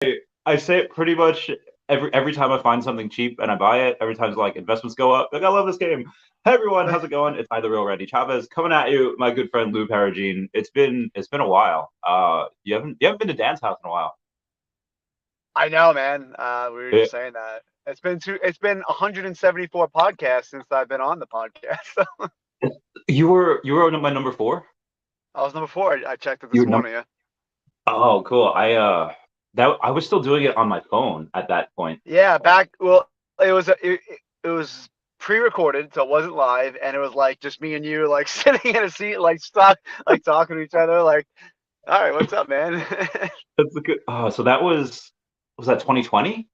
I say it pretty much every time I find something cheap and I buy it. Every time like investments go up, like I love this game. Hey everyone, how's it going? It's I the real Randy Chavez coming at you, my good friend Lou Peragine. It's been a while. You haven't been to Dan's house in a while. I know, man. We were Yeah. just saying that. It's been 174 podcasts since I've been on the podcast. You were on my number four. I was number four. I checked it You this were number. morning. Yeah. Oh, cool. I was still doing it on my phone at that point. Yeah. It was pre-recorded, so it wasn't live, and it was like just me and you, like sitting in a seat, like stuck, like talking to each other, like, all right, what's up, man? That's a good. Oh, so was that 2020,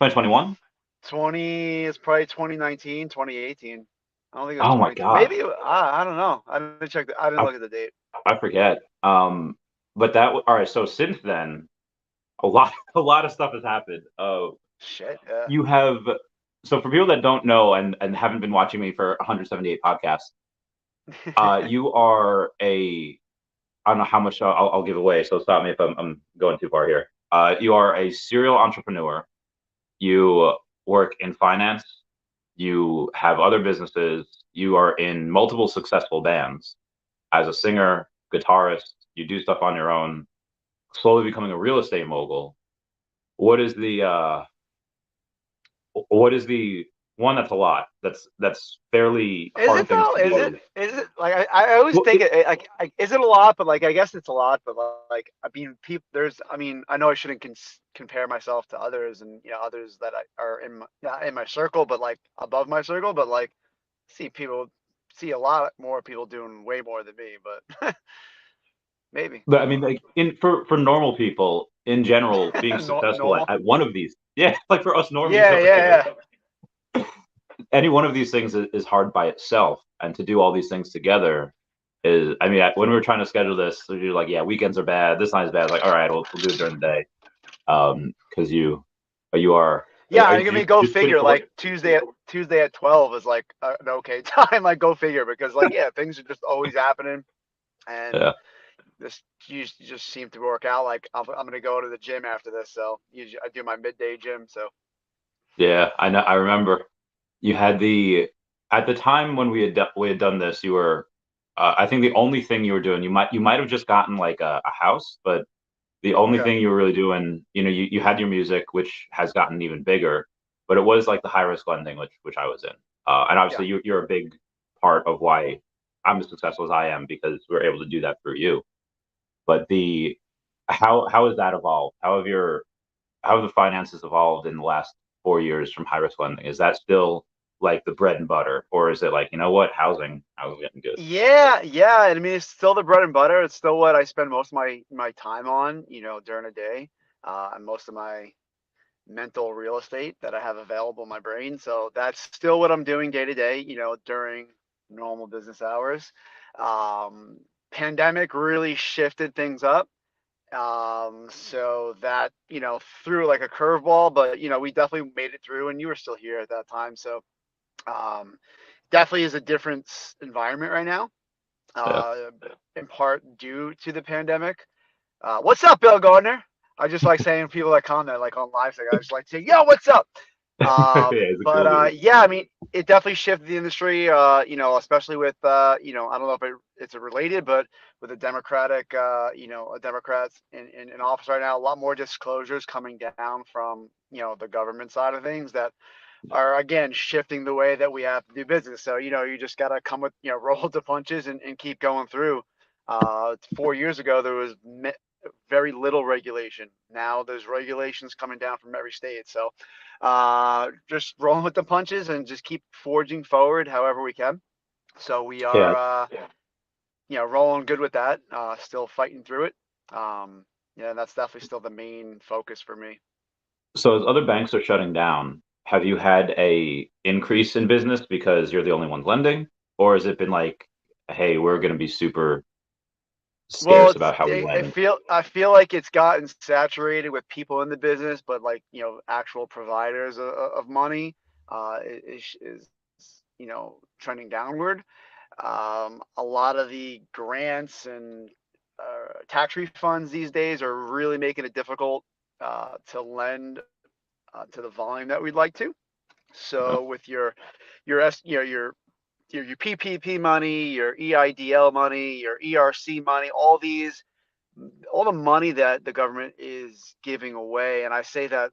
2021? It's probably 2019, 2018. I don't think it was Oh my 22. God. Maybe I don't know. I didn't check. I didn't I look at the date. I forget. But all right. So since then, a lot of stuff has happened. Shit. Yeah. You have so for people that don't know and haven't been watching me for 178 podcasts, you are a I don't know how much I'll give away, so stop me if I'm going too far here. You are a serial entrepreneur. You work in finance. You have other businesses. You are in multiple successful bands as a singer, guitarist. You do stuff on your own, slowly becoming a real estate mogul. What is the one that's a lot? That's fairly Is hard it things though? to Is it? do. Is it like I always Well, think like is it a lot? But like I guess it's a lot. But like I mean, people there's I mean I know I shouldn't compare myself to others and others that are in not in my circle, but like above my circle. But like see people see a lot more people doing way more than me. But maybe but I mean, like in for normal people in general, being successful normal. at one of these, yeah, like for us normies Yeah, over yeah, here, yeah. any one of these things is hard by itself, and to do all these things together is, I mean, when we were trying to schedule this, you're like, yeah, weekends are bad, this night is bad. Like, all right, we'll do it during the day, because you Yeah, are I you mean, go just finished figure. work? Like Tuesday at 12 is like an okay time. Like go figure because like yeah, things are just always happening, and Yeah, this you just seem to work out. Like I'm gonna go to the gym after this, so I do my midday gym. So yeah, I know. I remember you had the at the time when we had done this, you were, I think the only thing you were doing, you might have just gotten like a house, but the only okay, thing you were really doing, you had your music, which has gotten even bigger, but it was like the high risk lending, which I was in, and yeah. obviously you're a big part of why I'm as successful as I am because we're able to do that through you. But the how has that evolved? How have the finances evolved in the last 4 years from high risk lending? Is that still like the bread and butter, or is it like, housing getting good? Yeah, yeah. I mean, it's still the bread and butter. It's still what I spend most of my time on, during the day, and most of my mental real estate that I have available in my brain. So that's still what I'm doing day to day, during normal business hours. Um, Pandemic really shifted things up. So that, threw like a curveball, but we definitely made it through and you were still here at that time. So, um, definitely is a different environment right now, Yeah. uh, in part due to the pandemic. What's up, Bill Gardner? I just like saying people that comment like on live, like I just like saying, "Yo, what's up?" Yeah, he's a But cool dude. yeah, I mean, it definitely shifted the industry. Especially with I don't know if it's related, but with the Democratic, Democrats in office right now, a lot more disclosures coming down from the government side of things that are again shifting the way that we have to do business. So you just gotta come with roll with the punches and keep going through. 4 years ago, there was very little regulation. Now there's regulations coming down from every state. So just rolling with the punches and just keep forging forward however we can. So we Yeah. are, rolling good with that. Still fighting through it. Yeah, that's definitely still the main focus for me. So as other banks are shutting down, have you had a increase in business because you're the only ones lending, or has it been like, hey, we're going to be super Well, scarce about how we lend? I feel like it's gotten saturated with people in the business, but like actual providers of money is trending downward. A lot of the grants and tax refunds these days are really making it difficult. to lend to the volume that we'd like to. Yeah. So with your PPP money, your EIDL money, your ERC money, all the money that the government is giving away, and I say that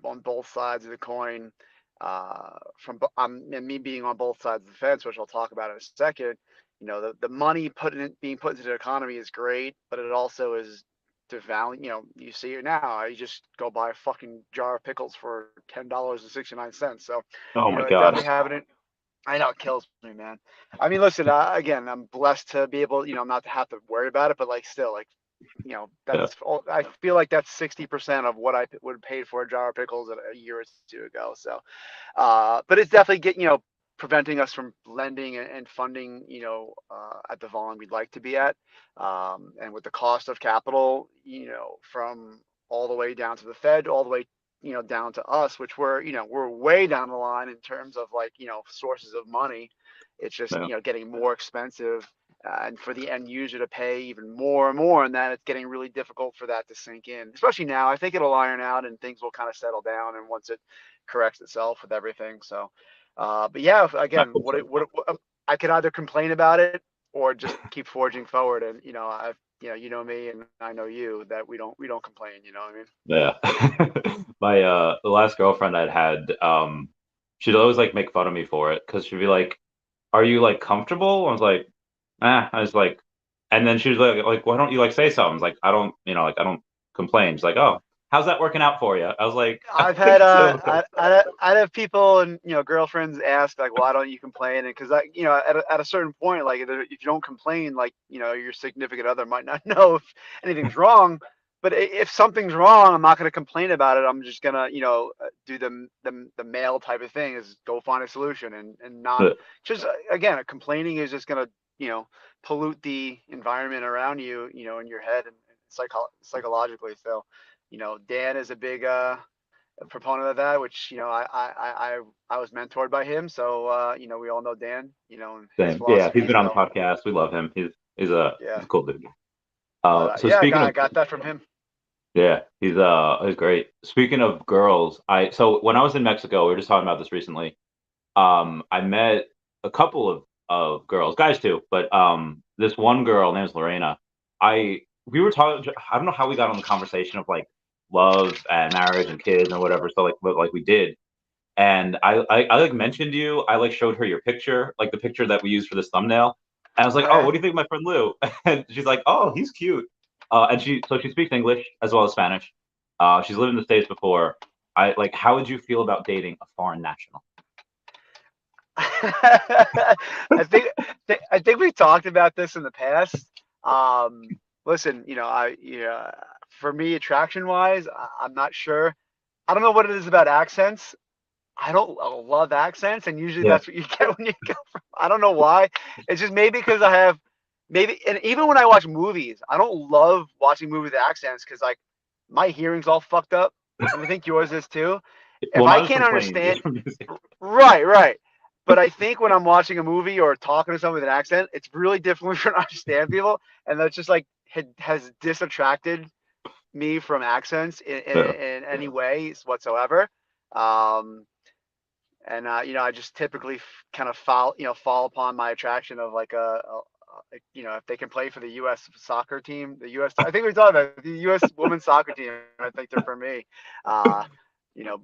on both sides of the coin, and me being on both sides of the fence, which I'll talk about in a second. The money being put into the economy is great, but it also is devaluing. You see it now. You just go buy a fucking jar of pickles for $10.69. So, Oh my it's God. definitely having it. I know it kills me, man. I mean, listen, again, I'm blessed to be able, not to have to worry about it, but like still, like, Yeah. that's all. I feel like that's 60% of what I would have paid for a jar of pickles a year or two ago. So, but it's definitely preventing us from lending and funding, at the volume we'd like to be at. And with the cost of capital, from all the way down to the Fed, all the way, down to us, which we're way down the line in terms of like, sources of money. It's just, Yeah. getting more expensive, and for the end user to pay even more and more, and that it's getting really difficult for that to sink in, especially now. I think it'll iron out and things will kind of settle down, and once it corrects itself with everything. So, but yeah, I again, hope so. I could either complain about it or just keep forging forward. And me, and I know you, that we don't complain. You know what I mean? Yeah. My the last girlfriend I'd had, she'd always like make fun of me for it because she'd be like, "Are you like comfortable?" I was like, I was like, and then she was like, "Why don't you like say something?" I was like, I don't, like I don't complain. She's like, "Oh, how's that working out for you?" I was like, I've had so, I'd have people and girlfriends ask like, why don't you complain? And because at a certain point, like if you don't complain, like your significant other might not know if anything's wrong. But if something's wrong, I'm not going to complain about it. I'm just gonna do the male type of thing, is go find a solution, and not just again, complaining is just gonna pollute the environment around you, in your head and psychologically. So, Dan is a big proponent of that, which I was mentored by him. So we all know Dan, and his same. Yeah, he's philosophy. been on the So podcast. We love him. He's yeah, a cool dude. but So yeah, speaking I of got that from him. Yeah, he's great. Speaking of girls, so when I was in Mexico, we were just talking about this recently. I met a couple of girls, guys too, but this one girl named Lorena. We were talking. I don't know how we got on the conversation of like love and marriage and kids and whatever. So like, but like we did, and I like mentioned you. I like showed her your picture, like the picture that we used for this thumbnail. And I was like, "Oh, Okay. what do you think of my friend Lou?" And she's like, "Oh, he's cute." And she speaks English as well as Spanish. She's lived in the States before. I like. How would you feel about dating a foreign national? I think we've talked about this in the past. Listen, for me, attraction wise, I'm not sure. I don't know what it is about accents. I don't love accents, and usually Yeah, that's what you get when you go from. I don't know why. It's just maybe because I have maybe, and even when I watch movies, I don't love watching movies with accents because like my hearing's all fucked up, and I think yours is too. If well, I mine was can't from planes. Yours understand, from music. right, right. But I think when I'm watching a movie or talking to someone with an accent, it's really difficult for me to understand people, and that's just like has disattracted me from accents Yeah. in any way whatsoever. Um, and I just typically kind of fall upon my attraction of like if they can play for the U.S. soccer team, the U.S. I think we talked about the U.S. women's soccer team. I think they're for me. Uh,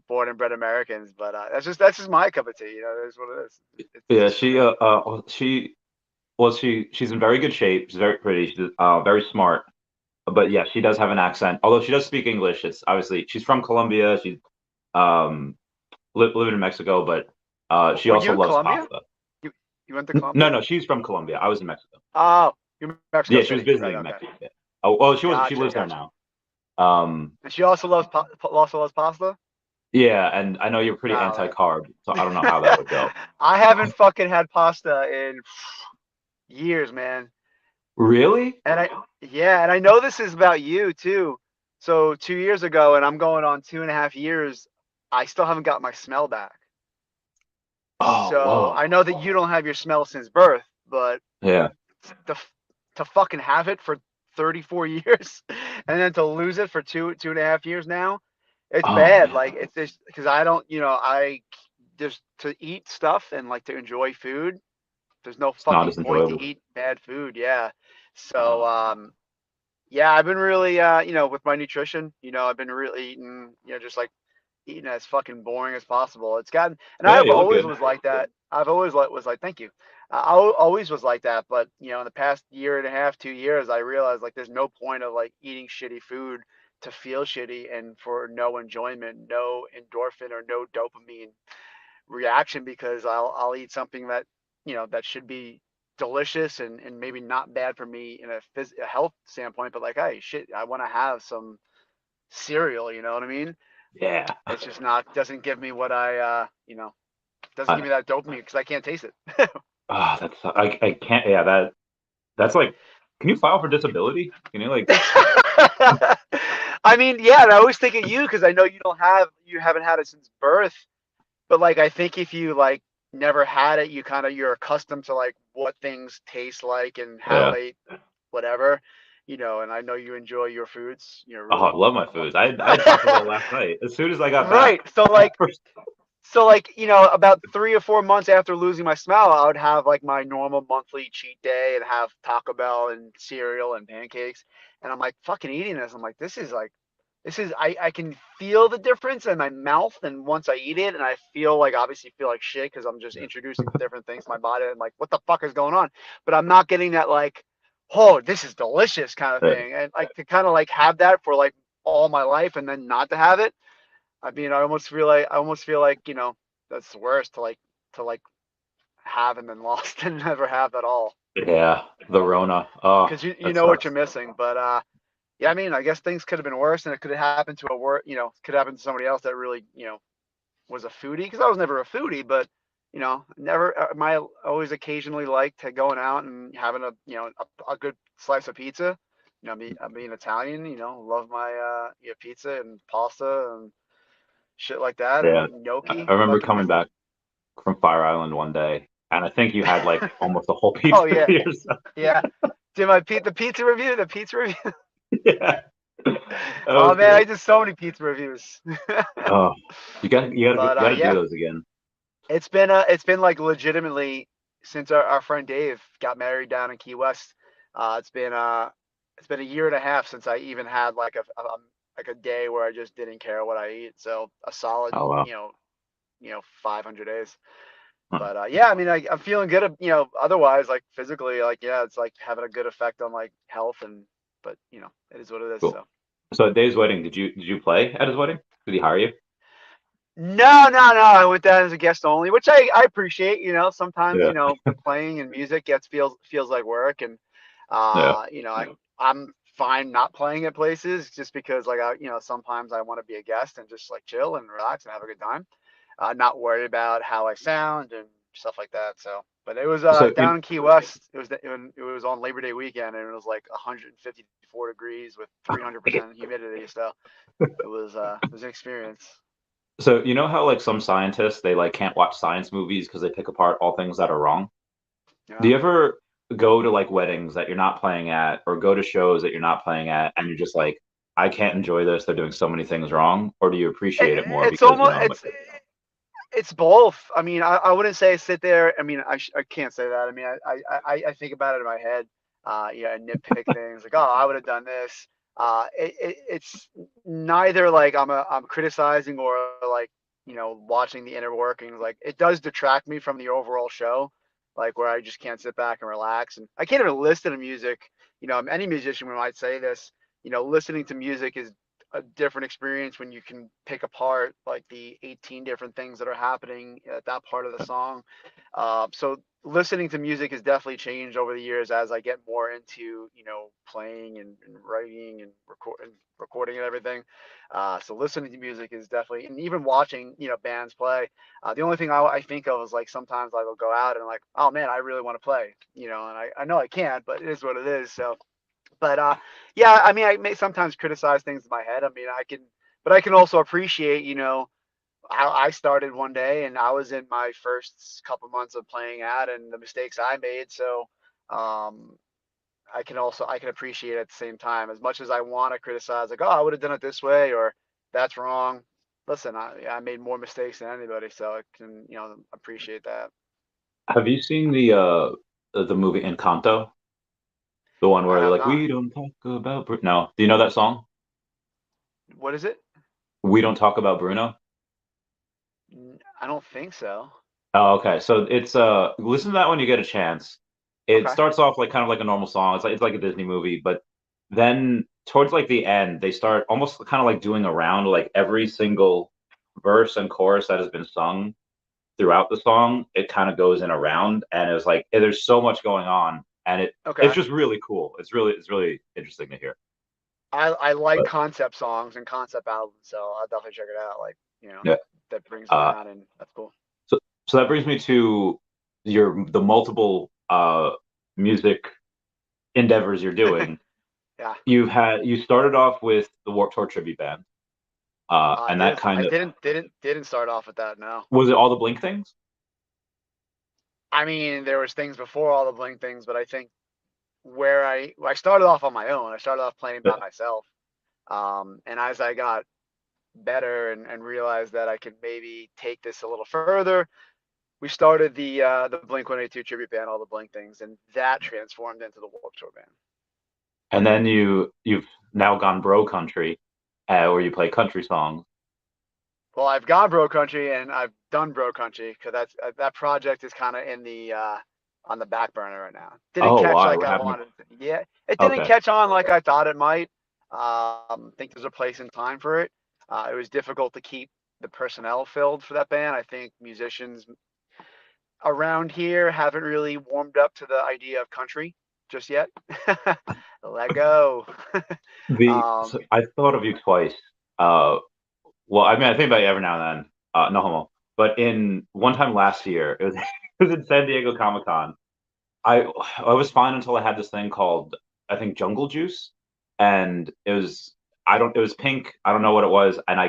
born and bred Americans, but that's just my cup of tea. It is what it is. It's Yeah, just for me. she's in very good shape. She's very pretty. She's very smart. But yeah, she does have an accent. Although she does speak English, it's obviously she's from Colombia. She's um living in Mexico, but she Were also you in loves Colombia? pasta. You went to No, Colombia? no, she's from Colombia. I was in Mexico. Oh, you're Mexico Yeah, she was City, right? visiting Okay, Mexico. Yeah. Oh, well, she gotcha, lives there gotcha. now. Um, And she also loves pasta. yeah, and I know you're pretty Oh man. anti-carb, so I don't know how that would go. I haven't fucking had pasta in years, man. Really? And I know this is about you too. So 2 years ago, and I'm going on 2.5 years, I still haven't got my smell back. Oh, So I whoa. know that you don't have your smell since birth, but Yeah. to to fucking have it for 34 years, and then to lose it for 2.5 years now, it's Oh bad. man, Like it's just because I don't, I just to eat stuff and like to enjoy food. There's no it's not fucking as point to enjoyable. eat bad food. Yeah. So, Oh yeah, I've been really, with my nutrition, I've been really eating, just like eating as fucking boring as possible. It's gotten, and yeah, I've you look always good. was like that. I've always was like, thank you. Always was like that. But, in the past year and a half, 2 years, I realized like there's no point of like eating shitty food to feel shitty and for no enjoyment, no endorphin or no dopamine reaction because I'll eat something that that should be delicious and maybe not bad for me in a health standpoint, but like, hey, shit, I want to have some cereal. You know what I mean? Yeah. It's just not doesn't give me what doesn't give I, me that dopamine because I can't taste it. that's I can't. Yeah, that's like. Can you file for disability? Can you like? I mean, yeah, and I always think of you because I know you haven't had it since birth. But like I think if you like never had it, you're accustomed to like what things taste like and how Yeah. they whatever, and I know you enjoy your foods, Oh, I really love my foods. I had Taco Bell last night. As soon as I got back, right. So like first. about 3 or 4 months after losing my smell, I would have like my normal monthly cheat day and have Taco Bell and cereal and pancakes. And I'm like fucking eating this. I'm like, I can feel the difference in my mouth. And once I eat it and I obviously feel like shit because I'm just introducing different things to my body. And like, what the fuck is going on? But I'm not getting that like, oh, this is delicious kind of thing. And like to kind of like have that for like all my life and then not to have it. I mean, I almost feel like, that's worse to like have and then lost and never have at all. Yeah, the Rona. Oh, Because you that know what you're sucks. missing. But yeah, I mean, I guess things could have been worse, and it could have happened to could happen to somebody else that really, was a foodie. Because I was never a foodie, but never. My always occasionally liked going out and having a good slice of pizza. I'm being Italian. Love my pizza and pasta and shit like that, Yeah, and I gnocchi. remember Like if coming back from Fire Island one day, and I think you had like I, almost a whole oh pizza yeah, to yourself. yeah. Did my the pizza review. Yeah, that Oh was man, I great. did so many pizza reviews. Oh, But you gotta do yeah, those again. it's been like legitimately since our friend Dave got married down in Key West. It's been a year and a half since I even had like a day where I just didn't care what I eat. So a solid, Oh wow. 500 days. Huh. But yeah, I mean, I'm feeling good. Otherwise, like physically, like yeah, it's like having a good effect on like health but it is what it is. Cool. So So at Dave's wedding, did you play at his wedding? Did he hire you? no, no, no. I went down as a guest only, which I appreciate. Sometimes Yeah. the playing and music feels like work, and Yeah. I'm fine not playing at places just because like sometimes I want to be a guest and just like chill and relax and have a good time. Not worried about how I sound and stuff like that. So, but it was So down in Key West. It was on Labor Day weekend, and it was like 154 degrees with 300% humidity. So it was an experience. so you know how like some scientists they like can't watch science movies because they pick apart all things that are wrong? Do Yeah. you ever go to like weddings that you're not playing at or go to shows that you're not playing at and you're just like, I can't enjoy this. They're doing so many things wrong, or do you It, appreciate it more it's because, almost I'm like, it's both. I mean, I wouldn't say sit there. I mean, I can't say that. I mean, I think about it in my head. Yeah, and nitpick things like, oh, I would have done this. It's neither like I'm criticizing or like watching the inner workings. Like it does detract me from the overall show, like where I just can't sit back and relax. And I can't even listen to music. Any musician might say this. Listening to music is a different experience when you can pick apart like the 18 different things that are happening at that part of the song. So listening to music has definitely changed over the years as I get more into playing and writing and recording and everything. So listening to music is definitely, and even watching bands play. The only thing I think of is like sometimes I will go out and like, oh man, I really want to play, and I know I can't, but it is what it is. So but yeah, I mean, I may sometimes criticize things in my head. I mean, but I can also appreciate, how I started one day and I was in my first couple months of playing out and the mistakes I made. So, um, I can appreciate it at the same time. As much as I want to criticize, like, oh, I would have done it this way, or that's wrong. Listen, I made more mistakes than anybody, so I can, appreciate that. Have you seen the movie Encanto? The one I where they're have like, not. "We don't talk about Bruno." No, do you know that song? What is it? "We don't talk about Bruno." I don't think so. Oh, okay. So it's listen to that when you get a chance. It Okay. starts off like kind of like a normal song. It's like a Disney movie, but then towards like the end, they start almost kind of like doing around like every single verse and chorus that has been sung throughout the song. It kind of goes in around, and it's like there's so much going on, and it's Okay. just really cool. It's really interesting to hear. I like But concept songs and concept albums, so I'll definitely check it out. Like, yeah, that brings me uh, on, and that's cool. so so that brings me to the multiple music endeavors you're doing. Yeah. You started off with the Warped Tour tribute band, and that I kind of didn't start off with that. No. was it. All the Blink things? I mean, there was things before all the Blink things, but I think I started off on my own. I started off playing by Yeah. myself. And as I got better and realized that I could maybe take this a little further, we started the Blink 182 tribute band, all the Blink things, and that transformed into the Warped Tour band. And then you've now gone bro country, where you play country songs. Well, I've gone bro country and I've done bro country because that project is kind of in the on the back burner right now. Didn't Oh, catch why? like What I happened? wanted. Yeah, it didn't Okay. catch on like I thought it might. Think there's a place and time for it. It was difficult to keep the personnel filled for that band. I think musicians around here haven't really warmed up to the idea of country just yet. Let go. So um, I thought of you twice. Uh, well, I mean, I think about you every now and then. No homo. But in one time last year, it was it was in San Diego Comic Con. I I was fine until I had this thing called, I think, Jungle Juice, and it was pink. I don't know what it was, and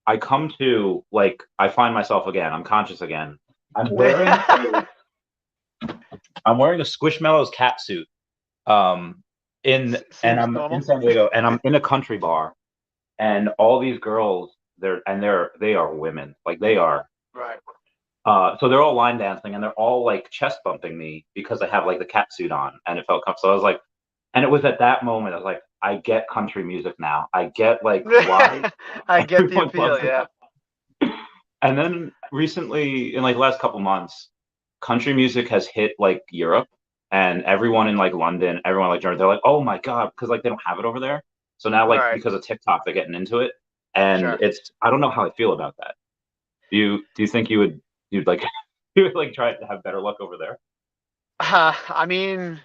I come to, like, I find myself again. I'm conscious again. I'm wearing a I'm wearing a Squishmallows cat suit. Um, and Seems I'm in normal. San Diego, and I'm in a country bar, and all these girls, they are women, like they are. Right. So they're all line dancing, and they're all like chest bumping me because I have like the cat suit on, and it felt comfortable. So I was like, and it was at that moment I was like, I get country music now. I get like why I get the everyone appeal. loves it. Yeah. And then recently, in like the last couple months, country music has hit like Europe, and everyone in like London, everyone like Germany, they're like, oh my God, because like they don't have it over there. So now, like, Right. because of TikTok, they're getting into it, and Sure. I don't know how I feel about that. Do you think you'd like you would like try to have better luck over there? I mean,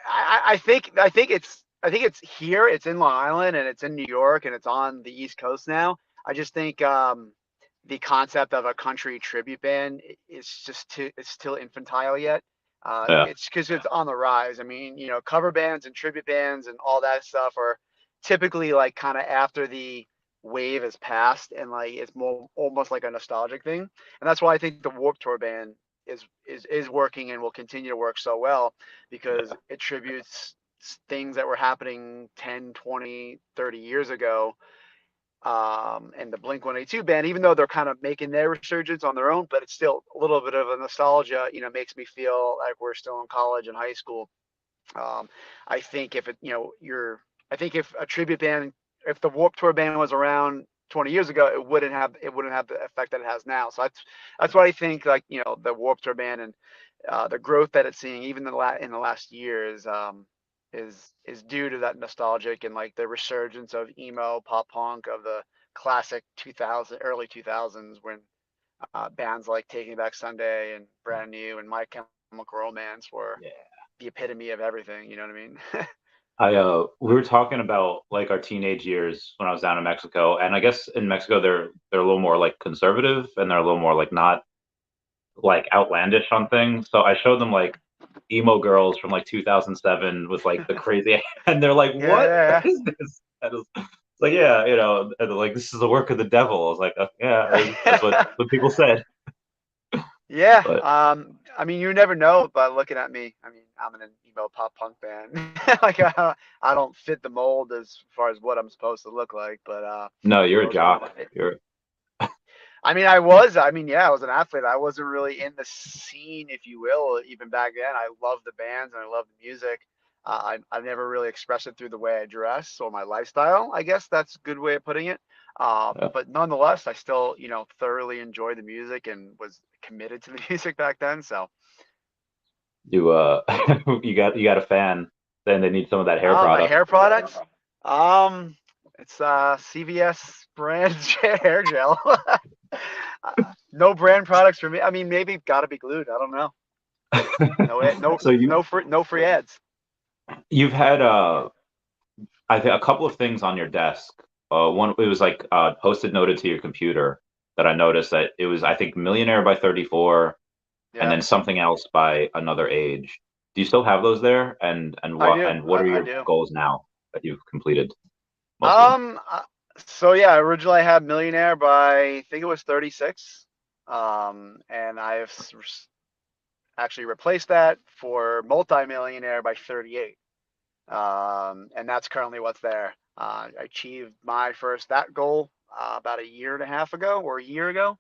I think it's here. It's in Long Island and it's in New York and it's on the East Coast now. I just think the concept of a country tribute band is just too it's still infantile yet. Yeah, It's because it's on the rise. I mean, cover bands and tribute bands and all that stuff are typically like kind of after the wave has passed and like it's more almost like a nostalgic thing. And that's why I think the Warped Tour band is working and will continue to work so well because it tributes things that were happening 10, 20, 30 years ago. And the Blink 182 band, even though they're kind of making their resurgence on their own, but it's still a little bit of a nostalgia, makes me feel like we're still in college and high school. Um, I think if I think if a tribute band, if the Warped Tour band was around 20 years ago, it wouldn't have the effect that it has now. So that's what I think. Like the Warped Tour band and the growth that it's seeing, even in the last year, is due to that nostalgic and like the resurgence of emo, pop punk, of the classic 2000 early 2000s when bands like Taking Back Sunday and Brand New and My Chemical Romance were yeah. the epitome of everything. You know what I mean? We were talking about like our teenage years when I was down in Mexico, and I guess in Mexico they're a little more like conservative, and they're a little more like not like outlandish on things. So I showed them like emo girls from like 2007 with like the crazy, and they're like, Yeah, "What yeah, is this?" And it's like, yeah, and they're like, "This is the work of the devil." I was like, yeah, that's yeah. what people said. Yeah. But I mean, you never know by looking at me. I mean, I'm in an emo pop punk band. Like I don't fit the mold as far as what I'm supposed to look like, but No, for the you're a most part, jock. You're I mean, I was. I mean, yeah, I was an athlete. I wasn't really in the scene, if you will, even back then. I love the bands and I love the music. I've never really expressed it through the way I dress or my lifestyle. I guess that's a good way of putting it. yeah. But nonetheless, I still, thoroughly enjoy the music and was committed to the music back then. So, You you got a fan saying they need some of that hair my product. hair products, um, it's CVS brand hair gel. No brand products for me. I mean, maybe gotta be glued. I don't know. No, no, So no free ads. you've had I think a couple of things on your desk. One it was like post-it noted to your computer that I noticed that it was I think millionaire by 34 and Yeah, then something else by another age. Do you still have those there? And I do. what are I your do. goals now that you've completed most of them? Um, uh, so yeah, originally I had millionaire by I think it was 36. And actually replaced that for multimillionaire by 38. And that's currently what's there. I achieved my first that goal about a year and a half ago or a year ago,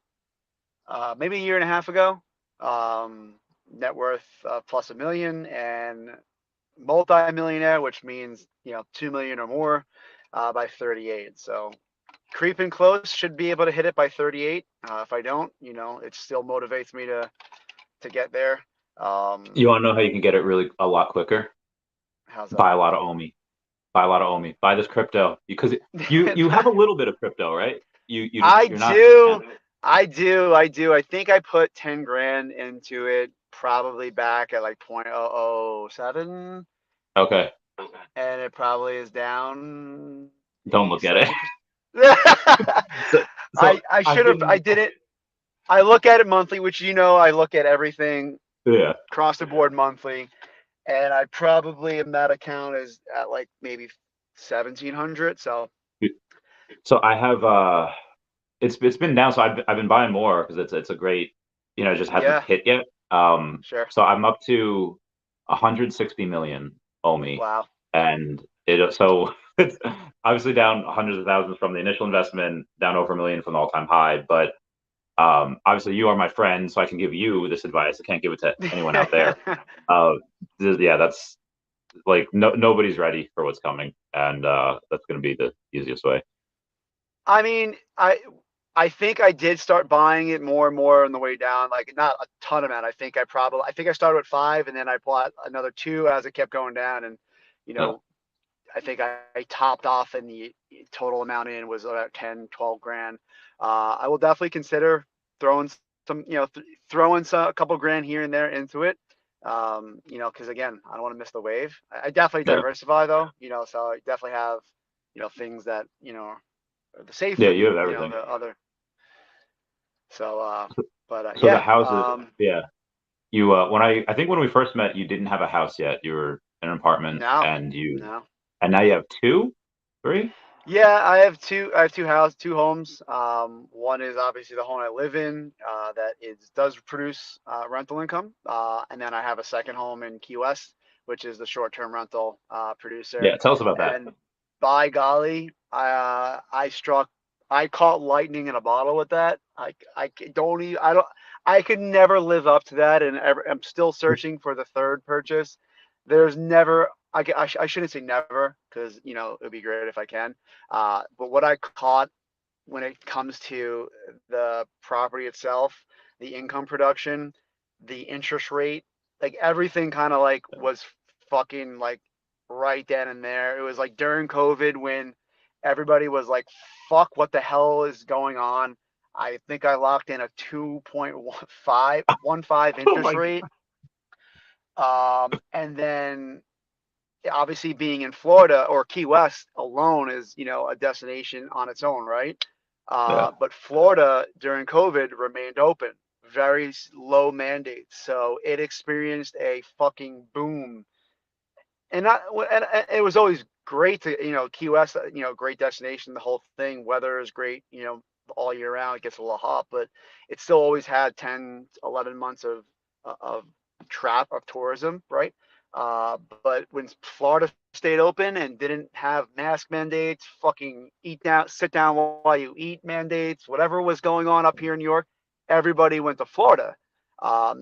maybe a year and a half ago. Um, Net worth plus 1 million and multi-millionaire, which means 2 million or more by 38. So creeping close, should be able to hit it by 38. If I don't, it still motivates me to get there. You want to know how you can get it really a lot quicker? How's Buy that? a lot of Omi. Buy a lot of Omi. Buy this crypto because you have a little bit of crypto, right? I You're not. do. I do. I do. I think I put 10 grand into it probably back at like 0.007, Okay. and it probably is down Don't 80, look at it. 70%. So, so I I've should have, I been, did it. I look at it monthly, which I look at everything yeah. across the board monthly, and I probably in that account is at like maybe 1,700. So So I have it's been down. So I've been buying more because it's a great, it just hasn't yeah, hit yet. sure. So I'm up to 160 million Omi, Wow. and it so it's obviously down hundreds of thousands from the initial investment, down over 1 million from the all-time high. But obviously you are my friend, so I can give you this advice. I can't give it to anyone out there. Uh, yeah, that's like nobody's ready for what's coming, and that's going to be the easiest way. I mean, I think I did start buying it more and more on the way down. Like not a ton amount. I think I started with 5 and then I bought another 2 as it kept going down. And you Yeah, know, I think I topped off and the total amount in was about 10, 12 grand. I will definitely consider throwing some, throwing a couple grand here and there into it. Because again, I don't want to miss the wave. I definitely yeah, diversify though, so I definitely have, things that, are the safe yeah. You and, have everything. the other. So, but So the yeah, house is, yeah. You I think when we first met, you didn't have a house yet. You were in an apartment, no, and no. now you have two, three. Yeah, I have two homes. One is obviously the home I live in, that does produce rental income. And then I have a second home in Key West, which is the short-term rental producer. Yeah, tell us about that. And by golly, I caught lightning in a bottle with that. Don't even, I could never live up to that, and I'm still searching for the third purchase. There's never, I shouldn't say never, because it would be great if I can. But what I caught when it comes to the property itself, the income production, the interest rate, like everything kind of like was fucking like right then and there. It was like during COVID when everybody was like, fuck, what the hell is going on? I think I locked in a 2.15 Oh interest my rate. And then obviously being in Florida or Key West alone is, a destination on its own, right? God. But Florida during COVID remained open, very low mandates. So it experienced a fucking boom. And it was always great to, Key West, great destination, the whole thing. Weather is great, all year round. It gets a little hot, but it still always had 10, 11 months of of tourism, right? But when Florida stayed open and didn't have mask mandates, fucking sit down while you eat mandates, whatever was going on up here in New York, everybody went to Florida.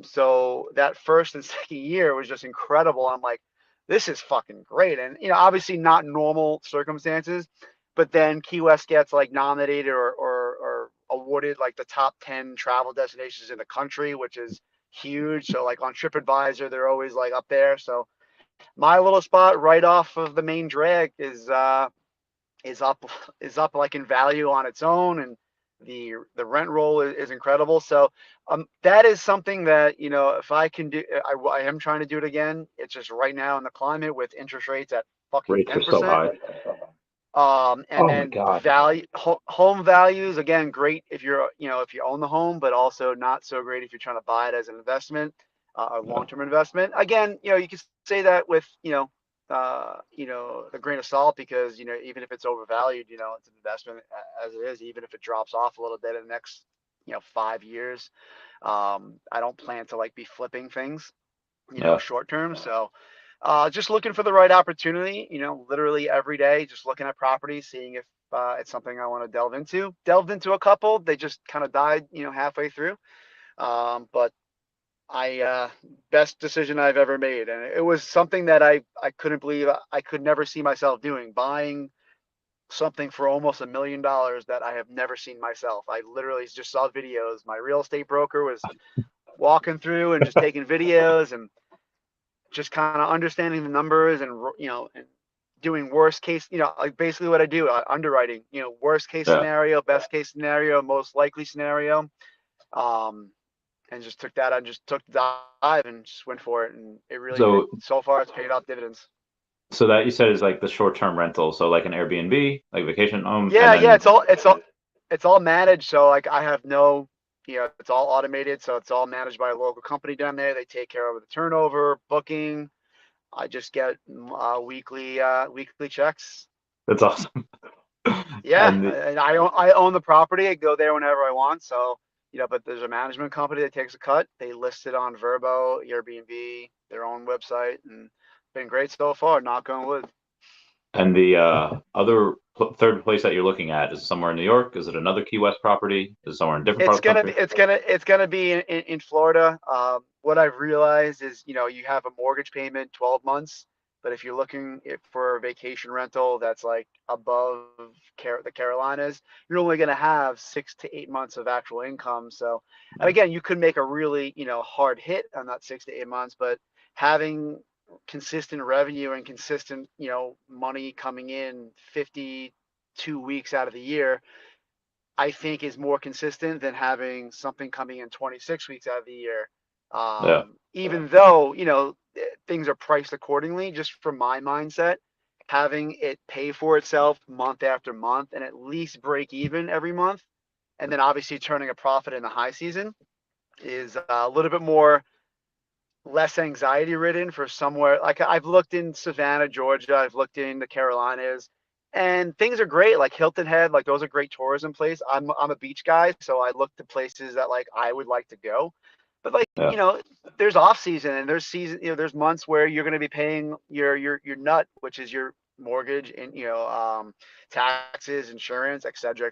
So that first and second year was just incredible. I'm like, this is fucking great. And, obviously not normal circumstances, but then Key West gets like nominated or awarded like the top 10 travel destinations in the country, which is huge. So like on TripAdvisor, they're always like up there. So my little spot right off of the main drag is up like in value on its own, and the rent roll is incredible. So that is something that if I can do, I am trying to do it again. It's just right now in the climate with interest rates at fucking Rates are so 10%. high. Oh my And God. home values, again, great if if you own the home, but also not so great if you're trying to buy it as an investment, a Yeah. long-term investment. Again, you can say that with a grain of salt, because even if it's overvalued, it's an investment as it is, even if it drops off a little bit in the next 5 years. I don't plan to like be flipping things, Yeah. short term. So just looking for the right opportunity, literally every day, just looking at properties, seeing if it's something I want to delve into. Delved into a couple, they just kind of died, halfway through. But best decision I've ever made, and it was something that I couldn't believe I could never see myself doing, buying something for almost $1 million that I have never seen myself. I literally just saw videos. My real estate broker was walking through and just taking videos and just kind of understanding the numbers, and and doing worst case, like basically what I do, underwriting, worst case Yeah. scenario, best case scenario, most likely scenario. um and just took that, I just took the dive and just went for it, and So so far it's paid off dividends. so that you said is like the short-term rental, so like an Airbnb, like vacation home, and Yeah, yeah, then it's all managed. So like I have no, it's all automated, so it's all managed by a local company down there. They take care of the turnover, booking. I just get weekly checks. that's awesome. Yeah, And and I own the property. I go there whenever I want. So, but there's a management company that takes a cut. They list it on Verbo, Airbnb, their own website, and been great so far. Knock on wood. the third place that you're looking at is somewhere in New York. Is it another Key West property? Is it somewhere in a different part It's of the gonna country? be it's gonna be in Florida. What I've realized is, you have a mortgage payment 12 months, but if you're looking for a vacation rental that's like above the Carolinas, you're only gonna have 6 to 8 months of actual income. So, and Yeah. again, you could make a really hard hit on that 6 to 8 months, but having consistent revenue and consistent money coming in 52 weeks out of the year, I think is more consistent than having something coming in 26 weeks out of the year. Yeah. Even though, things are priced accordingly, just from my mindset, having it pay for itself month after month and at least break even every month, and then obviously turning a profit in the high season is a little bit more less anxiety ridden for somewhere. Like I've looked in Savannah, Georgia, I've looked in the Carolinas, and things are great. Like Hilton Head, like those are great tourism places. I'm a beach guy, so I look to places that like I would like to go. But like, Yeah. there's off season and there's season, there's months where you're going to be paying your nut, which is your mortgage and taxes, insurance, et cetera,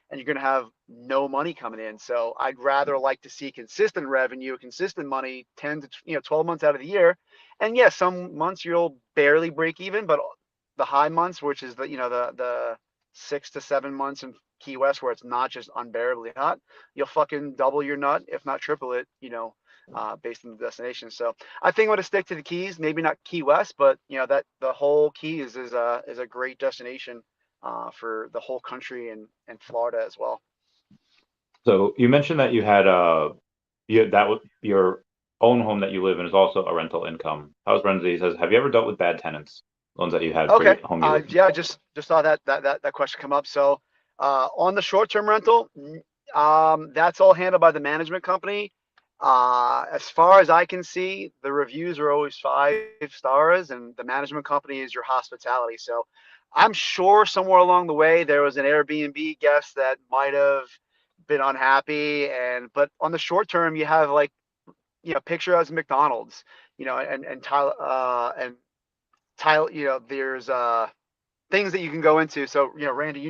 and you're going to have no money coming in. So I'd rather like to see consistent revenue, consistent money, 10 to 12 months out of the year. And yes, some months you'll barely break even, but the high months, which is the 6 to 7 months in Key West where it's not just unbearably hot, you'll fucking double your nut, if not triple it, based on the destination. So I think I'm gonna stick to the Keys, maybe not Key West, but that the whole Keys is a great destination for the whole country, and Florida as well. So you mentioned that you had your own home that you live in is also a rental income. House Renzi says, have you ever dealt with bad tenants? Loans that you had for Okay. your home you live in? Yeah, just saw that question come up. So on the short-term rental, that's all handled by the management company. As far as I can see, the reviews are always 5 stars, and the management company is your hospitality. So I'm sure somewhere along the way there was an Airbnb guest that might have been unhappy, but on the short term, you have like picture as McDonald's, and tile, there's things that you can go into. So, Randy,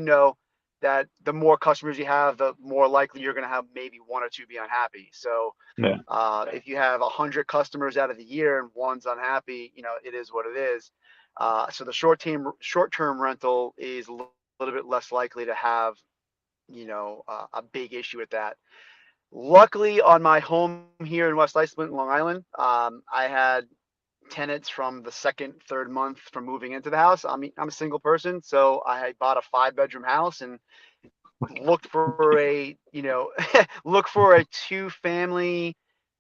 that the more customers you have, the more likely you're going to have maybe one or two be unhappy. So, Yeah. if you have 100 customers out of the year and one's unhappy, it is what it is. So the short-term rental is a little bit less likely to have, a big issue with that. Luckily, on my home here in West Islip, Long Island, I had tenants from the second, third month from moving into the house. I'm a single person, so I had bought a 5-bedroom house and looked for a, look for a 2-family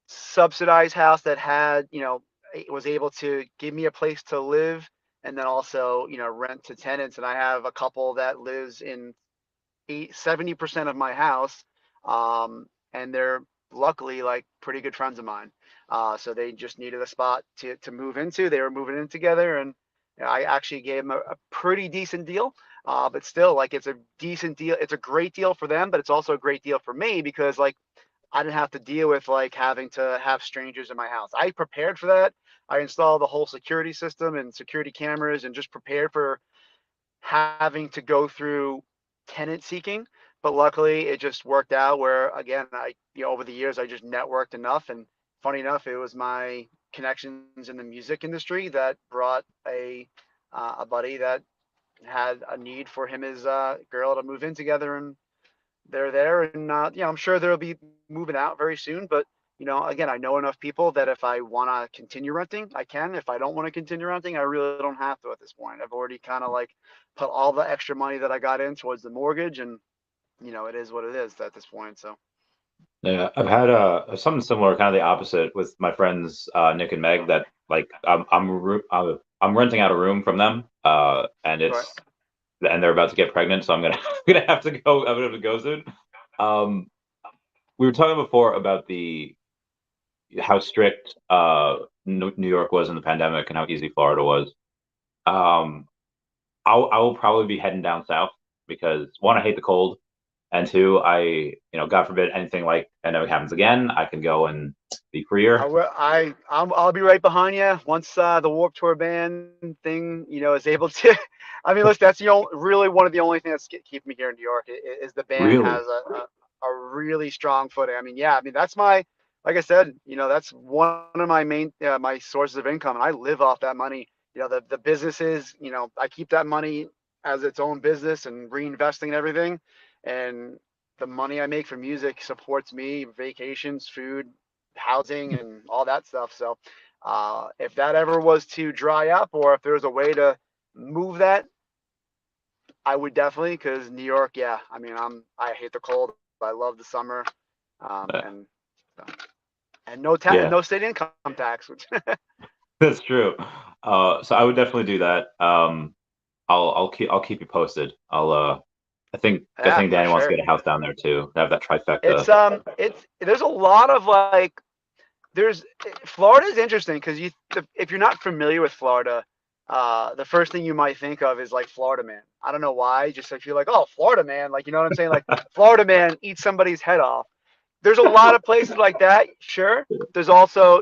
subsidized house that had, it was able to give me a place to live and then also, rent to tenants. And I have a couple that lives in 70% of my house. And they're luckily like pretty good friends of mine. So they just needed a spot to move into. They were moving in together, and I actually gave them a pretty decent deal. But still, like, it's a decent deal. It's a great deal for them, but it's also a great deal for me because, like, I didn't have to deal with like having to have strangers in my house. I prepared for that. I installed the whole security system and security cameras and just prepared for having to go through tenant seeking. But luckily, it just worked out where, again, over the years, I just networked enough. And funny enough, it was my connections in the music industry that brought a buddy that had a need for him his girl to move in together, and they're there. And I'm sure they'll be moving out very soon. But again, I know enough people that if I want to continue renting, I can. If I don't want to continue renting, I really don't have to at this point. I've already kind of like put all the extra money that I got in towards the mortgage, and it is what it is at this point. So Yeah, I've had something similar, kind of the opposite, with my friends Nick and Meg. That like I'm renting out a room from them, right. and they're about to get pregnant, so I'm gonna gonna have to go. I'm gonna have to go soon. Um, we were talking before about the how strict New York was in the pandemic and how easy Florida was. Um, I will probably be heading down south because one, I hate the cold, and two, God forbid anything like pandemic happens again, I can go and be freer. I'll be right behind you once the Warped Tour band thing is able to. I mean, listen, that's really one of the only things that's keeping me here in New York is the band Really, has a really strong footing. I mean, yeah, I mean that's like I said, that's one of my main my sources of income, and I live off that money. The businesses, I keep that money as its own business and reinvesting and everything, and the money I make from music supports me, vacations, food, housing, and all that stuff. So if that ever was to dry up, or if there was a way to move that, I would definitely, because New York, yeah, I mean, I hate the cold. I love the summer, uh, and yeah, no state income tax, which that's true. So I would definitely do that. I'll keep you posted. I yeah, think for Danny wants to sure. get a house down there too. To have that trifecta. It's there's a lot of like there's Florida is interesting because if you're not familiar with Florida, the first thing you might think of is like Florida man. I don't know why. Just I feel like, oh, Florida man, like, you know what I'm saying? Like, Florida man eats somebody's head off. There's a lot of places like that. Sure. There's also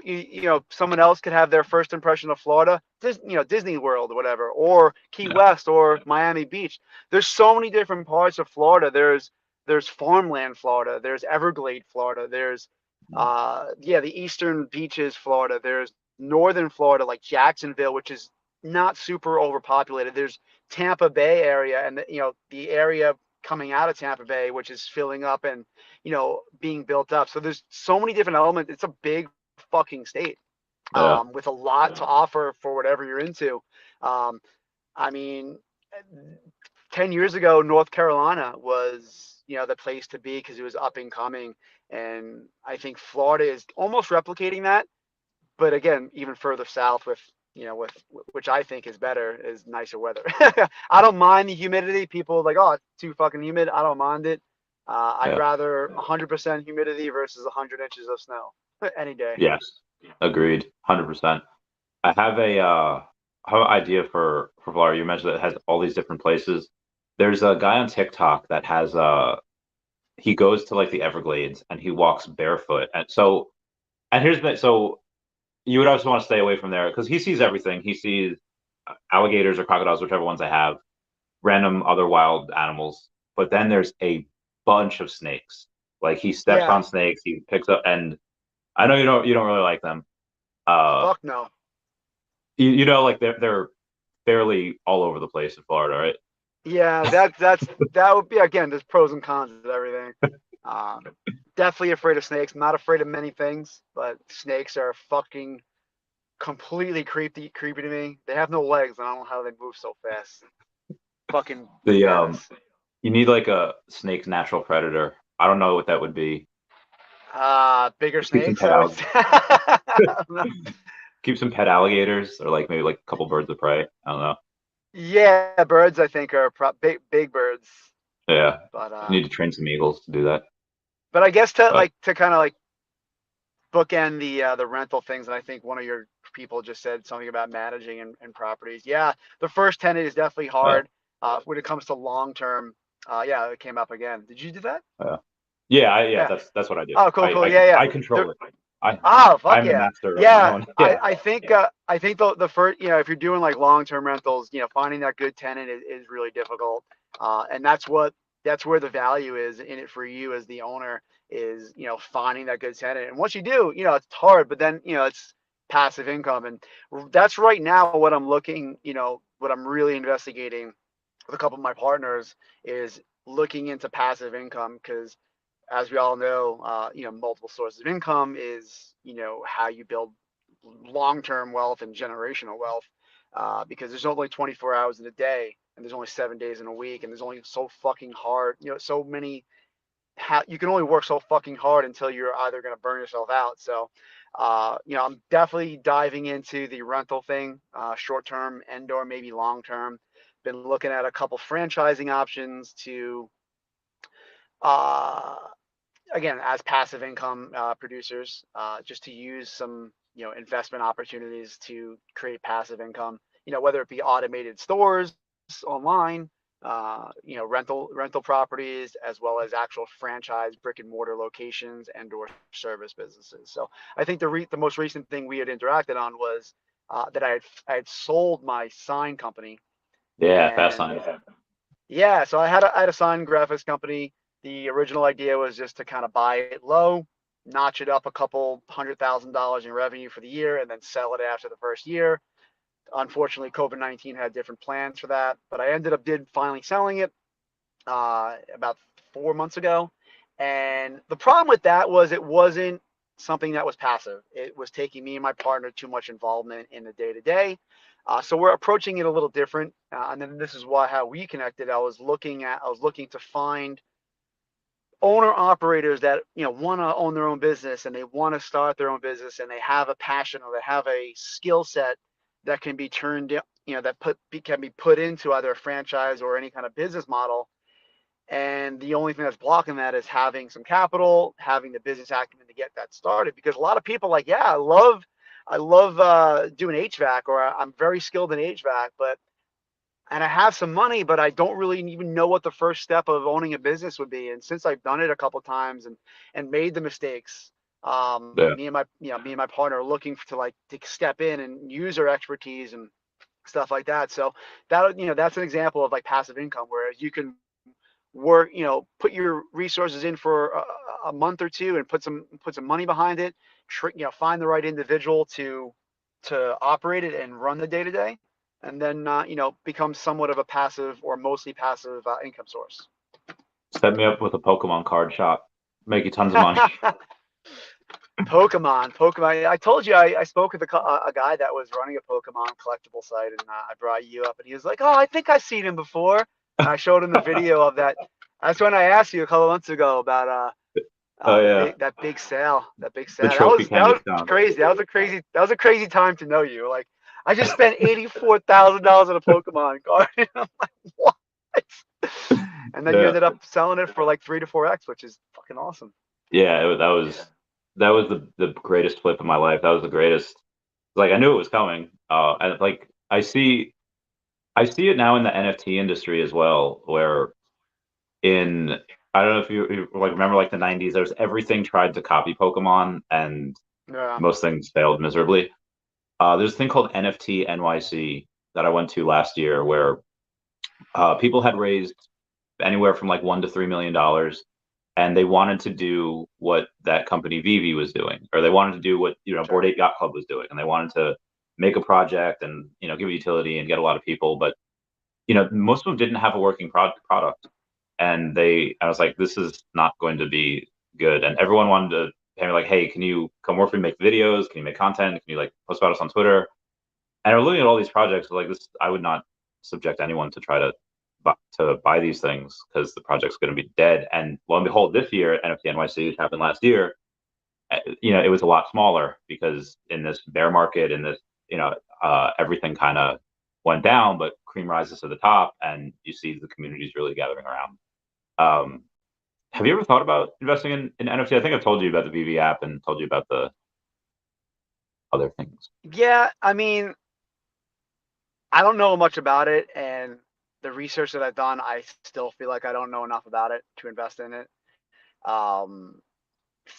someone else could have their first impression of Florida, Disney World or whatever, or Key Yeah, West or Miami Beach. There's so many different parts of Florida. There's farmland Florida. There's Everglade Florida. There's the eastern beaches Florida. There's northern Florida like Jacksonville, which is not super overpopulated. There's Tampa Bay area, and the area coming out of Tampa Bay, which is filling up and being built up. So there's so many different elements. It's a big fucking state, yeah, with a lot to offer for whatever you're into. Um, I mean, 10 years ago, North Carolina was, the place to be because it was up and coming. And I think Florida is almost replicating that. But again, even further south with which I think is better, is nicer weather. I don't mind the humidity. People are like, oh, it's too fucking humid. I don't mind it. I'd yeah. rather 100% humidity versus 100 inches of snow any day. Yes, agreed, 100%. I have an idea for Florida. You mentioned that it has all these different places. There's a guy on TikTok that he goes to like the Everglades and he walks barefoot. And so And here's the so you would also want to stay away from there because he sees everything. He sees alligators or crocodiles, whichever ones they have, random other wild animals. But then there's a bunch of snakes. Like he steps Yeah, on snakes, he picks up, and I know you don't really like them. Uh, fuck no. you know, like they're fairly all over the place in Florida, right? Yeah, that would be again. There's pros and cons to everything. Um, Definitely afraid of snakes. Not afraid of many things, but snakes are fucking completely creepy to me. They have no legs, and I don't know how they move so fast. Fucking The bananas. you need like a snake's natural predator. I don't know what that would be. Bigger Keep some snakes, pet I would out, say. keep some pet alligators, or like maybe like a couple birds of prey. I don't know. Yeah, birds I think are big birds, Yeah, but you need to train some eagles to do that. I guess to But to kind of like bookend the rental things, and I think one of your people just said something about managing and properties. Yeah, the first tenant is definitely uh, hard. When it comes to long term, yeah, it came up again. Did you do that? uh, yeah, yeah, Yeah. that's what I do. Oh, cool, cool. Yeah, yeah. I There, control it. I oh, fuck I'm the yeah. master of my Yeah, own. Yeah, I think the first, if you're doing like long-term rentals, finding that good tenant is really difficult. And that's where the value is in it for you as the owner is, finding that good tenant. And once you do, it's hard, but then, it's passive income. And that's right now what I'm looking, what I'm really investigating with a couple of my partners is looking into passive income because as we all know, multiple sources of income is, how you build long-term wealth and generational wealth. Because there's only 24 hours in a day, and there's only 7 days in a week, and there's only so fucking hard, so many. You can only work so fucking hard until you're either going to burn yourself out. So, I'm definitely diving into the rental thing, short term and or maybe long term. Been looking at a couple franchising options to uh, again as passive income producers, just to use some investment opportunities to create passive income. Whether it be automated stores online, rental properties, as well as actual franchise brick and mortar locations and or service businesses. So I think the most recent thing we had interacted on was that I had sold my sign company. yeah, fast And sign. yeah, so I had a sign graphics company. The original idea was just to kind of buy it low, notch it up a couple $100,000 in revenue for the year, and then sell it after the first year. Unfortunately, COVID-19 had different plans for that, but I ended up finally selling it about 4 months ago. And the problem with that was it wasn't something that was passive. It was taking me and my partner too much involvement in the day to day. So we're approaching it a little different. And then this is how we connected. I was looking to find owner operators that want to own their own business and they want to start their own business and they have a passion or they have a skill set that can be turned, can be put into either a franchise or any kind of business model. And the only thing that's blocking that is having some capital, having the business acumen to get that started. Because a lot of people like, yeah, I love doing HVAC, or I'm very skilled in HVAC, but and I have some money, but I don't really even know what the first step of owning a business would be. And since I've done it a couple of times and made the mistakes, Yeah, me and my partner are looking to step in and use our expertise and stuff like that. So that's an example of like passive income, whereas you can work, put your resources in for a month or two and put some money behind it. Find the right individual to operate it and run the day to day, and then become somewhat of a passive or mostly passive income source. set me up with a Pokemon card shop. Make you tons of money. Pokemon. I told you I spoke with a guy that was running a Pokemon collectible site, and I brought you up, and he was like, "Oh, I think I've seen him before." And I showed him the video of that. That's when I asked you a couple months ago about Oh yeah, that big sale. That big the sale. trophy That candy was town. crazy. That was a crazy time to know you. Like I just spent $84,000 on a Pokemon card. I'm like, what? And then you Yeah, ended up selling it for like 3 to 4x, which is fucking awesome. yeah. Yeah. That was the greatest flip of my life. That was the greatest. Like I knew it was coming. And like I see it now in the NFT industry as well, where in I don't know if you like remember like the 90s, there's everything tried to copy Pokemon, and Yeah. Most things failed miserably. There's a thing called NFT NYC that I went to last year where people had raised anywhere from like $1 to $3 million, and they wanted to do what that company Vivi was doing, or they wanted to do what Board Sure. 8 Yacht Club was doing, and they wanted to make a project and give utility and get a lot of people, but most of them didn't have a working product, and I was like, this is not going to be good, and everyone wanted to pay me like, hey, can you come work for me, make videos? Can you make content? Can you like post about us on Twitter? And I was looking at all these projects like this. I would not subject anyone to try to buy these things because the project's going to be dead. And lo and behold, this year NFT NYC, which happened last year, it was a lot smaller because in this bear market, in this everything kind of went down, but cream rises to the top, and you see the communities really gathering around. Um, have you ever thought about investing in NFT? I think I've told you about the VV app and told you about the other things. Yeah, I mean, I don't know much about it, and the research that I've done, I still feel like I don't know enough about it to invest in it. Um,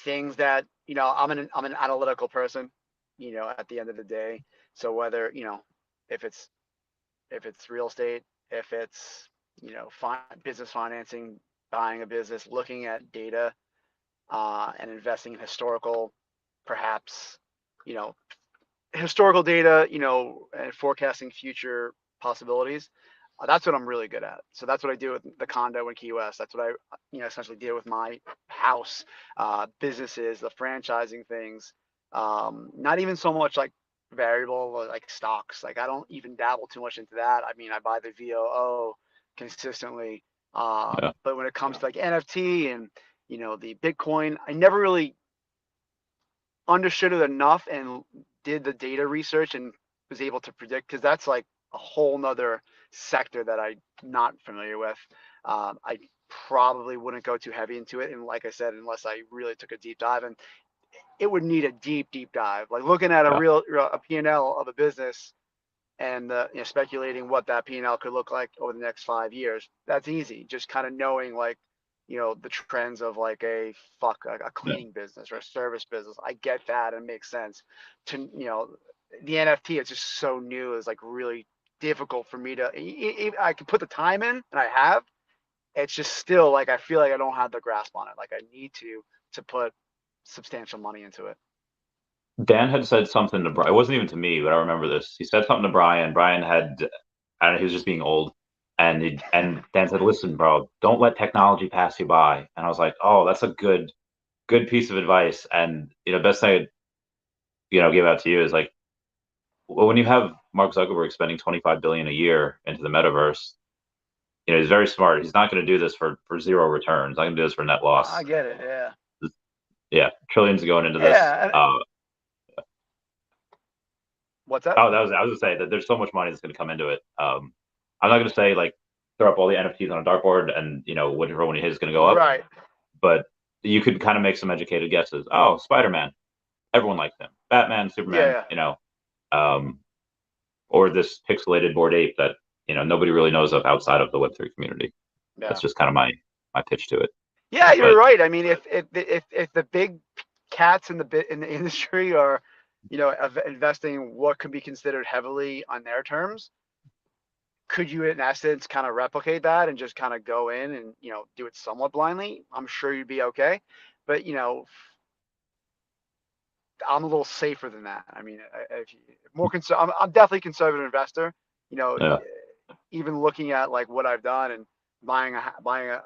Things that I'm an analytical person, at the end of the day. So whether if it's real estate, if it's business financing, buying a business, looking at data, and investing in perhaps you know, historical data, and forecasting future possibilities. That's what I'm really good at. So that's what I do with the condo in Key West. That's what I, essentially deal with my house, businesses, the franchising things. Not even so much like variable like stocks. Like I don't even dabble too much into that. I mean, I buy the VOO consistently. Yeah, But when it comes to like NFT and the Bitcoin, I never really understood it enough and did the data research and was able to predict, because that's like a whole nother sector that I'm not familiar with. I probably wouldn't go too heavy into it, and like I said, unless I really took a deep dive, and it would need a deep dive, like looking at yeah, a P&L of a business and speculating what that P&L could look like over the next 5 years. That's easy. Just kind of knowing like the trends of like a yeah. cleaning business or a service business. I get that and it makes sense. To the NFT, it's just so new. It's like really difficult for me to. I can put the time in, and I have. It's just still like I feel like I don't have the grasp on it. Like I need to put substantial money into it. Dan had said something to Brian. It wasn't even to me, but I remember this. He said something to Brian. Brian had, I don't know, he was just being old. And Dan said, "Listen, bro, don't let technology pass you by." And I was like, "Oh, that's a good piece of advice." And best thing I'd, give out to you is like, well, when you have Mark Zuckerberg spending 25 billion a year into the metaverse, he's very smart. He's not going to do this for zero returns. He's not going to do this for net I loss. get it. Yeah. Yeah, trillions going into this. Yeah. What's that? Oh, I was gonna say that there's so much money that's gonna come into it. I'm not gonna say like throw up all the NFTs on a dartboard and whichever one you hit is gonna go up, Right. but you could kind of make some educated guesses. Oh, Spider-Man, everyone likes him. Batman, Superman, Yeah. um, or this pixelated Bored Ape that nobody really knows of outside of the Web3 community. That's Yeah. just kind of my pitch to it. Yeah, you're But right. I mean, if the big cats in the industry are, investing what could be considered heavily on their terms, could you in essence kind of replicate that and just kind of go in and do it somewhat blindly? I'm sure you'd be okay, but I'm a little safer than that. I mean, if you, I'm definitely a conservative investor. You know, yeah, even looking at like what I've done and buying a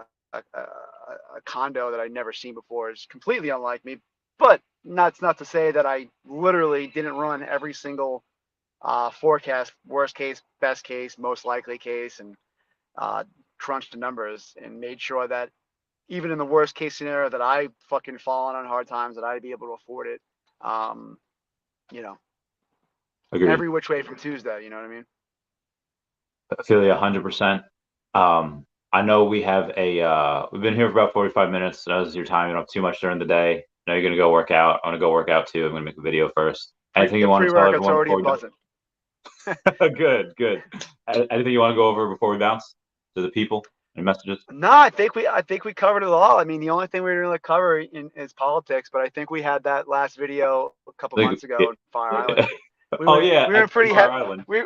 condo that I'd never seen before is completely unlike me. But that's not to say that I literally didn't run every single forecast, worst case, best case, most likely case, and uh, crunched the numbers and made sure that even in the worst case scenario that I fucking fallen on hard times, that I'd be able to afford it. Um, you know, agreed. every which way from Tuesday. You know what I mean? I feel you 100%. I know we've been here for about 45 minutes. That was your time. You don't have too much during the day. I know you're gonna go work out. I'm gonna go work out too. I'm gonna make a video first. Anything The you want pre to tell workout's everyone already before we buzzing. good, good. Anything you want to go over before we bounce to the people? Any messages? No, I think we covered it all. I mean, the only thing we didn't really cover is politics, but I think we had that last video a couple Like, months ago in Fire Island. We oh went yeah, we went in pretty Fire Island. we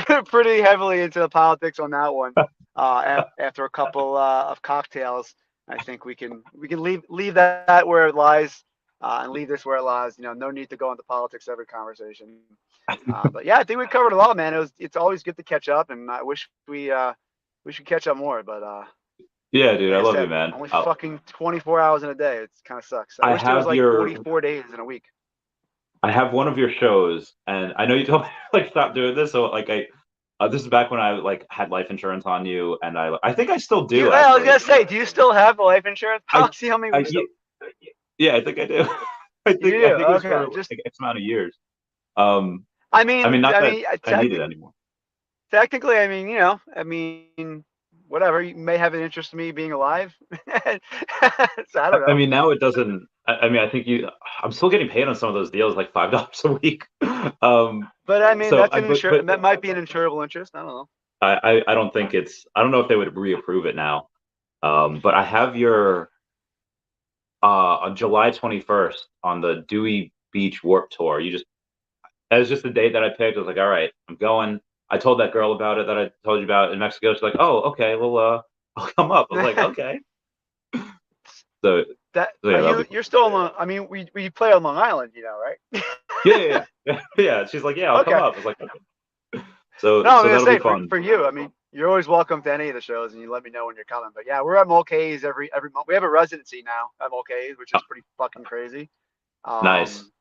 went pretty heavily into the politics on that one. After a couple of cocktails, I think we can leave that where it lies, and leave this where it lies. No need to go into politics every conversation. But yeah, I think we covered it all, man. It's always good to catch up, and I wish we should catch up more. But Yeah, dude, I like I love you, said, man. only fucking 24 hours in a day. It kind of sucks. I I wish there was have like your 44 days in a week. I have one of your shows, and I know you told me like stop doing this. So like this is back when I like had life insurance on you, and I think I still do I was actually. gonna say, do you still have the life insurance I policy? How many I weeks? yeah, I think I do. You do? I think it was Okay. for Just, like X amount of years. Um, I I mean, mean, not I that mean, I need it anymore. technically, I mean, whatever. You may have an interest in me being alive. So I don't I know. mean, now it doesn't. I mean, I think I'm still getting paid on some of those deals, like $5 a week. But I mean, So that's an but that might be an insurable interest. I don't know. I don't think it's. I don't know if they would reapprove it now. But I have your on July 21st on the Dewey Beach Warp Tour. That was just the date that I picked. I was like, all right, I'm going. I told that girl about it that I told you about in Mexico. She's like, oh, okay, well, I'll come up. I was like, okay. So, That so are yeah, that'll you? be You're still on Long. I mean, we play on Long Island, right? yeah. She's like, yeah, I'll come Okay. up. I was like, okay. So, No, I'm so gonna that'll be say fun. for you. I mean, you're always welcome to any of the shows, and you let me know when you're coming. But yeah, we're at Mulcahy's every month. We have a residency now at Mulcahy's, which Oh, is pretty fucking crazy. nice. Um,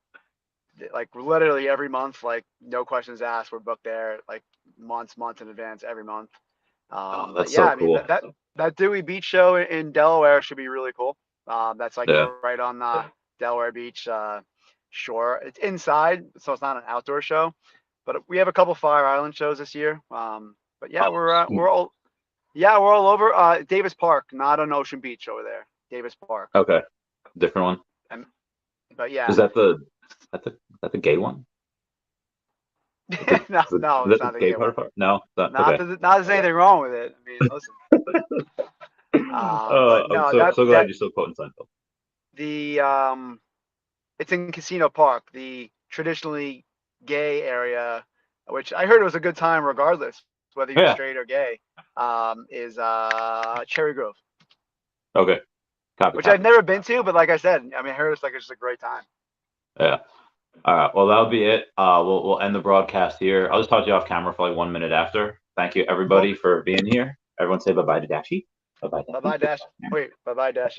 like literally every month, like no questions asked, we're booked there like months in advance every month. Oh, But that's yeah, so I mean cool. that Dewey Beach show in Delaware should be really cool. That's like Yeah. right on the Delaware Beach shore. It's inside, so it's not an outdoor show. But we have a couple Fire Island shows this year. But yeah, Oh, we're all over Davis Park, not on Ocean Beach over there. Davis Park. okay. Different one. And, but yeah, Is that the gay one? no, Is no, it's that the not the gay gay part one. of it? No, Not okay. that there's anything wrong with it. I mean, listen. But I'm no, so glad you're still quoting Seinfeld. the it's in Casino Park, the traditionally gay area, which I heard it was a good time regardless whether you're Yeah. straight or gay. Is Cherry Grove, Okay. Copy, which I've copy. never been to, but like I said, I mean, I heard it's just a great time. Yeah. All right. Well, that'll be it. We'll end the broadcast here. I'll just talk to you off camera for like 1 minute after. Thank you, Cool. everybody, for being here. Everyone say bye bye to Dashi. Bye bye, Bye bye, Dashi. Dash. Wait, bye bye, Dash.